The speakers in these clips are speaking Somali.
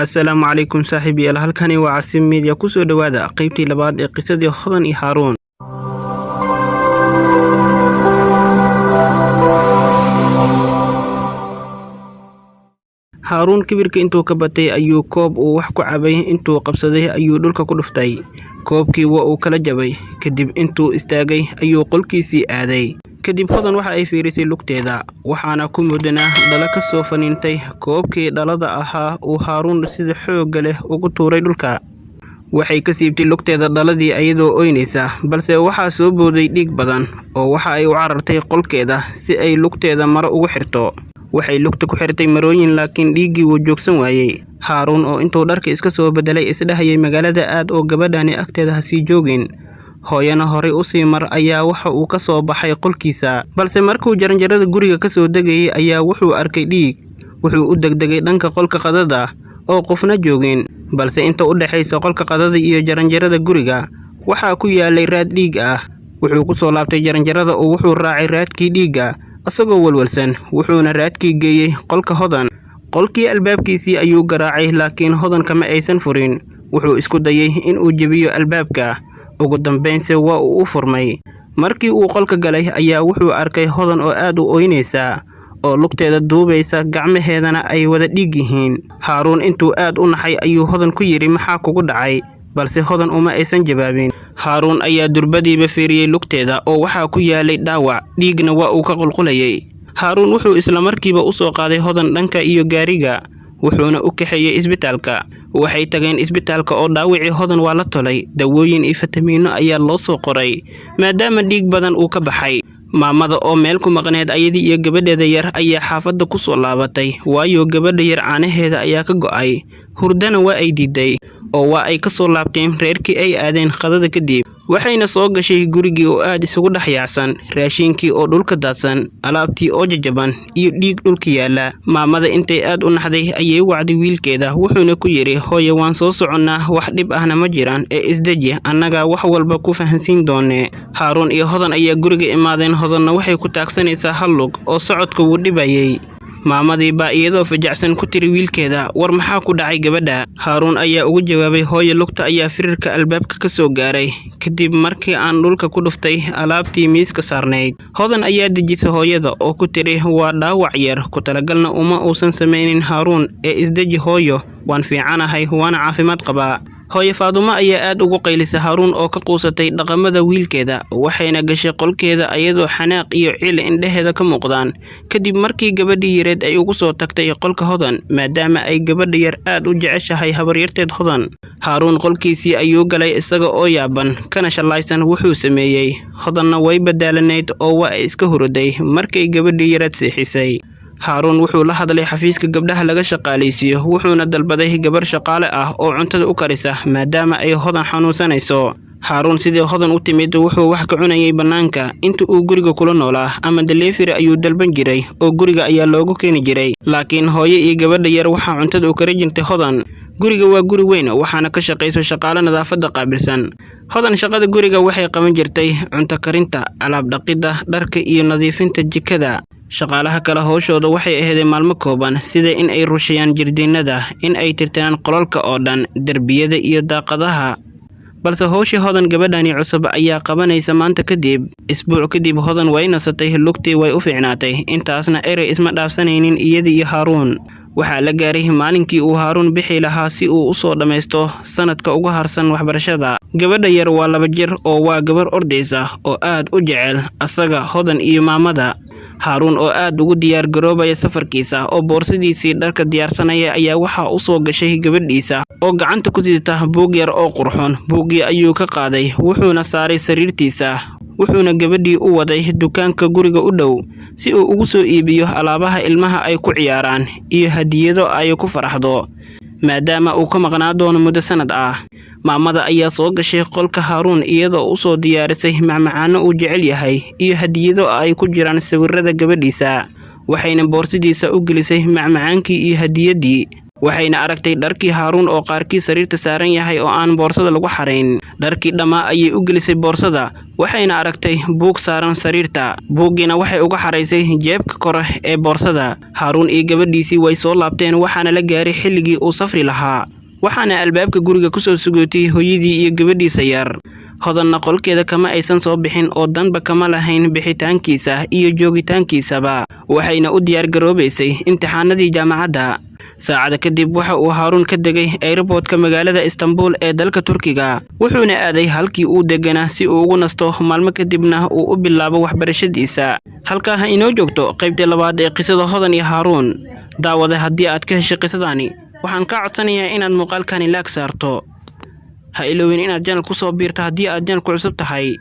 Assalaamu calaykum saaxiibayaal, halkani waa Casim Media. Ku soo dhawaada qaybtii labaad ee qisadii Hodan iyo Haaruun. Haaruun kibirka intuu ka batay ayuu koob uu wax ku cabay intuu qabsaday ayuu dhulka ku dhuftay. Koobkii waa uu kala jabay, kadib intuu istaagay ayuu qolkiisii aaday. Kadib Hodan waxa ay fiirisay lugteeda, waxaana ku mudana dhala ka soo faniintay koobkii dhalada ahaa uu Haaruun sida xoog leh ugu tuuray dhulka. Waxay ka siibtay lugteeda dhaladii iyadoo ooynaysa, balse waxaa soo booday dhiig badan oo waxa ay u carartay qolkeeda si ay lugteeda maro ugu xirto. Waxay lugta ku xirtay marooyin laakiin dhiiggii wuu joogsan waayay. Haaruun oo intuu dharka iska soo bedelay isdhahayay magaalada aad oo gabadhani agteeda ha sii joogin. Hooyana horay u sii mar ayaa waxa uu ka soo baxay qolkiisa, balse markuu jaranjarada guriga ka soo degayay ayaa wuxuu arkay dhiig. Wuxuu u degdegay dhanka qolka qadada oo qofna joogin, balse inta u dhaxaysa qolka qadada iyo jaranjarada guriga waxaa ku yaalay raad dhiig ah. Wuxuu ku soo laabtay jaranjarada oo wuxuu raacay raadkii dhiigga asagoo walwalsan, wuxuuna raadkii geeyay qolka Hodan. Qolkii albaabkiisii ayuu garaacay laakiin Hodan kama aysan furin. Wuxuu isku dayay in uu jebiyo albaabka, ugu dambeynse waa uu u furmay. Markii uu qolka galay ayaa wuxuu arkay Hodan oo aad u ooynaysa oo lugteeda duubaysa, gacmaheedana ay wada dhiig yihiin. Haaruun intuu aad u naxay ayuu Hodan ku yiri maxaa kugu dhacay, balse Hodan uma aysan jawaabin. Haaruun ayaa durbadiiba fiiriyay lugteeda oo waxaa ku yaalay dhaawac, dhiigna waa uu ka qulqulayay. Haaruun wuxuu isla markiiba u soo qaaday Hodan dhanka iyo gaariga, wuxuuna u kaxeeyay isbitaalka. Waxay tageen isbitaalka oo dhaawacii Hodan waa la tolay, dawooyin iyo fitamiino ayaa loo soo qoray maadaama dhiig badan uu ka baxay. Maamada oo meel ku maqneed ayadii iyo gabadheeda yar ayaa xaafadda ku soo laabatay, waayo gabadha yar caanaheeda ayaa ka go'ay. Hurdana waa ay diiday oo waa ay ka soo laabteen reerkii ay aadeen qadada kadib. Waxayna soo gashay gurigii oo aad isugu dhex yaacsan, raashinkii oo dhulka daadsan, alaabtii oo jajaban iyo dhiig dhulka yaala. Maamada intay aad u naxday ayay wacday wiilkeeda, wuxuuna ku yiri hooyo waan soo soconnaa, wax dhib ahna ma jiraan ee isdeji, annaga wax walba ku fahansiin doonee. Haaruun iyo Hodan ayaa guriga imaadeen. Hodanna waxay ku taagsanaysaa hal lug oo socodka wuu dhibayay. Maamadii baa iyadoo fajacsan ku tiri wiilkeeda war maxaa ku dhacay gabadha. Haaruun ayaa ugu jawaabay hooyo lugta ayaa firirka albaabka ka soo gaaray kadib markii aan dhulka ku dhuftay alaabtii miiska saarnayd. Hodan ayaa dejisay hooyada oo ku tiri waa dhaawac yar, ku talagalna uma uusan samaynin Haaruun ee isdeji hooyo, waan fiicanahay waana caafimaad qabaa. Hooyo Faadumo ayaa aad ugu qaylisay Haaruun oo ka quusatay dhaqamada wiilkeeda, waxayna gashay qolkeeda iyadoo xanaaq iyo cil indhaheeda ka muuqdaan. Kadib markii gabadhii yareed ay ugu soo tagtay qolka Hodan maadaama ay gabadha yar aad u jeceshahay habaryarteed Hodan. Haaruun qolkiisii ayuu galay isaga oo yaaban kana shalaysan wuxuu sameeyay. Hodanna way badaalanayd oo waa ay iska hurday markay gabadhii yareed seexisay. Haaruun wuxuu la hadlay xafiiska gabdhaha laga shaqaaleysiyo, wuxuuna dalbaday gabar shaqaale ah oo cuntada u karisa maadaama ay Hodan xanuunsanayso. Haaruun sidii Hodan u timid wuxuu wax ka cunayay bannaanka inta uu guriga kula noolaa, ama delivery ayuu dalban jiray oo guriga ayaa loogu keeni jiray. Laakiin hooyo iyo gabadha yar waxaa cuntada u kari jirtay Hodan. Guriga waa guri weyn waxaana ka shaqeyso shaqaale nadaafadda qaabilsan. Hodan shaqada guriga waxay qaban jirtay cunto karinta, alaab dhaqidda, dharka iyo nadiifinta jikada. Shaqaalaha kale hawshooda waxay ahayd maalmo kooban, sida in ay rushayaan jirdiinada, in ay tirtiraan qolalka oo dhan, darbiyada iyo daaqadaha. Balse hawshii Hodan gabadhani cusub ayaa qabanaysa maanta kadib. Isbuuc kadib Hodan way nasatay, lugtii way u fiicnaatay, intaasna erey isma dhaafsanaynin iyada iyo Haaruun. Waxaa la gaaray maalinkii uu Haaruun bixi lahaa si uu u soo dhammaysto sanadka ugu harsan waxbarashada. Gabadha yar waa 2 jir oo waa gabar ordaysa oo aad u jecel asaga, Hodan iyo maamada. Haaruun oo aad ugu diyaar garoobaya safarkiisa oo boorsadiisii dharka diyaarsanaya ayaa waxaa u soo gashay gabadhiisa oo gacanta ku sidata buug yar oo qurxoon. Buuggii ayuu ka qaaday wuxuuna saaray sariirtiisa, wuxuuna gabadhii u waday dukaanka guriga u dhow si uu ugu soo iibiyo alaabaha ilmaha ay ku ciyaaraan iyo hadiyado ay ku faraxdo maadaama uu ka maqnaa doono muddo sanad ah. Maamada ayaa soo gashay qolka Haaruun iyadoo u soo diyaarisay macmacaano uu jecel yahay iyo hadiyado ay ku jiraan sawirrada gabadhiisa. Waxayna boorsadiisa u gelisay macmacaankii iyo hadiyadii. waxayna aragtay dharkii Haaruun oo qaarkii sariirta saaran yahay oo aan boorsada lagu xarayn. Dharkii dhammaa ayay u gelisay boorsada, waxayna aragtay buug saaran sariirta. Buuggiina waxay uga xaraysay jeebka kore ee boorsada. Haaruun iyo gabadhiisii way soo laabteen, waxaana la gaaray xilligii uu safri lahaa. waxaana albaabka guriga ku soo sugootay hooyadii iyo gabadhiisa yar. Hodanna qolkeeda kama aysan soo bixin oo danba kama lahayn bixitaankiisa iyo joogitaankiisaba. Waxayna u diyaar garoobaysay imtixaanadii jaamacadda. saacada kadib waxa uu Haaruun ka degay airportka magaalada Istanbul ee dalka Turkiga, wuxuuna aaday halkii uu deganaa si uu ugu nasto maalmo kadibna uu u bilaabo waxbarashadiisa. halkaa ha inoo joogto qaybta labaad ee qisada Hodan iyo Haaruun. daawada haddii aad ka heshay qisadani, waxaan ka codsanayaa inaad muuqaalkani like saarto. ha iloowin inaad channel ku soo biirto haddii aad channel ku cusub tahay.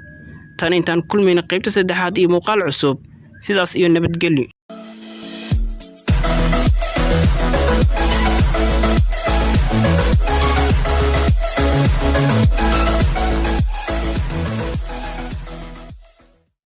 tan intaan kulmayna qaybta saddexaad iyo muuqaal cusub. sidaas iyo nabadgelyo.